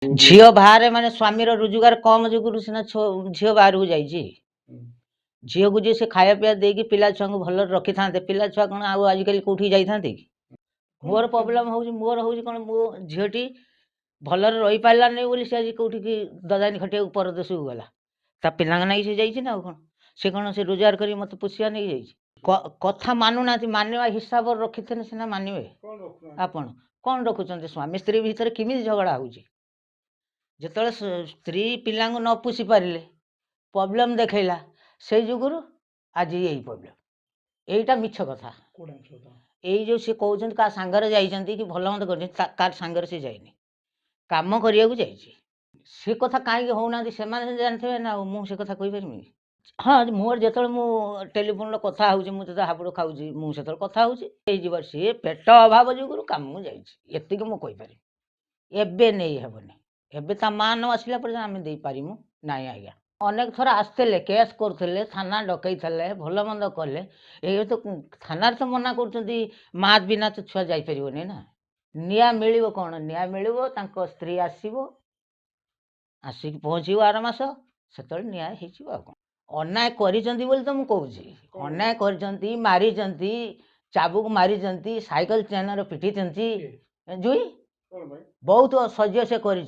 झील बाहर माने स्वामी रोजगार कम जो सीना झील बाहर को जाइए झील को जी से खाया पिया देकी पिला छुआ भल रखी था पिला छुआ कौन आजिकल कौटी जाते मोर प्रोब्लेम मोर हूँ कौन मो झीटी भल रही पारा नहीं बोली सी आज कौटी की ददानी खटिया परदेश को गला ता पिला ना से जाइए ना कौन से रोजगार कर मत पोषिया नहीं जाइए कथा मानुना मानवा हिसाब रखी थे सीना मानवे आपण कौन रखुच्च स्वामी स्त्री भितर किमी झगड़ा हो जिते स्त्री पिला न पोषी पारे प्रोब्लेम देखला से जुगुरु आज यही प्रोब्लेम यहीटा मिछ कथा यही जो सी कहते क्या सांगर जाइए कि भल मत कर सांगर से जाइनी कम करने सी कथा कहीं होना से जानते ना मुझे कथा कही पारि हाँ मोर जो मु टेलीफोन कथा मुझे हाबुड़ खाऊँ मुझे कथा हो सी पेट अभाव जुगुरु कम जाती मुझे एबे नहीं हेबनी एबे ता माँ न आसला पर आम दे पारिमु नाई आज्ञा अनेक थर आसते केस करते थाना डकई भल मंद कले ये तो थाना तो मना कर माँ बिना तो छुआ जापर ना निया मिल कौन निया मिल स्त्री आसो आसिक पहुँच आर मस से निया हो अन्याय कर तो मुझे कहूँ अन्याय कर मारी चाबुक मारी साइकिल चेन पिटी जुई बहुत सह्य से कर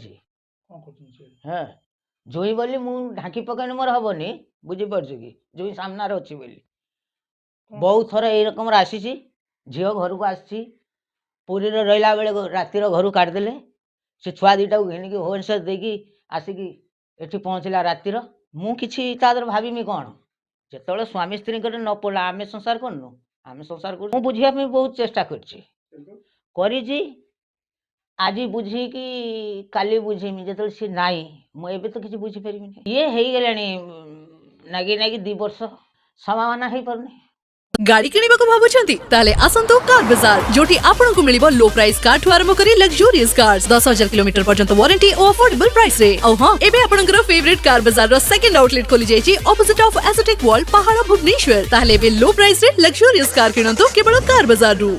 जुई बोली मु ढाकी पकड़ मोर हेनी बुझीपार कि जुई सामने अच्छी बोली बहुत थर यही रकम आसी झील घर को आसी पुरी रहा बेले रातिर घर काटिदेले से छुआ दीटा को घिनिकी भुवनेश्वर देकी आसिकी एठी पहुँचला रातिर मु किछि तादर भाविमी कौन जिते स्वामी स्त्री न पड़ा आम संसार करनु आम संसार कर बुझा बहुत चेष्टा कर आज बुझी कि काली बुझीमी जो सी नाई मुझे तो किसी बुझीपारि ये हो गला नागी नागी 2 वर्ष समाधान हो पारनी गाड़ी किणिबाकु भाबुछंती ताले आसंतो कार बाजार जोटी आपनको मिलिबो लो प्राइस कार ठु आरंभ करी लग्जरियस कार्स 10,000 किलोमीटर पर्यंत वारंटी और अफोर्डेबल प्राइस रे औ हां एबे आपनकर फेवरेट कार बाजार रो सेकंड आउटलेट खोली जायछि ऑपोजिट ऑफ एसोटेक वॉल पहाड़ भुवनेश्वर ताले बे लो प्राइस रे लग्जरियस कार किणंतो केवल कार बाजार रु।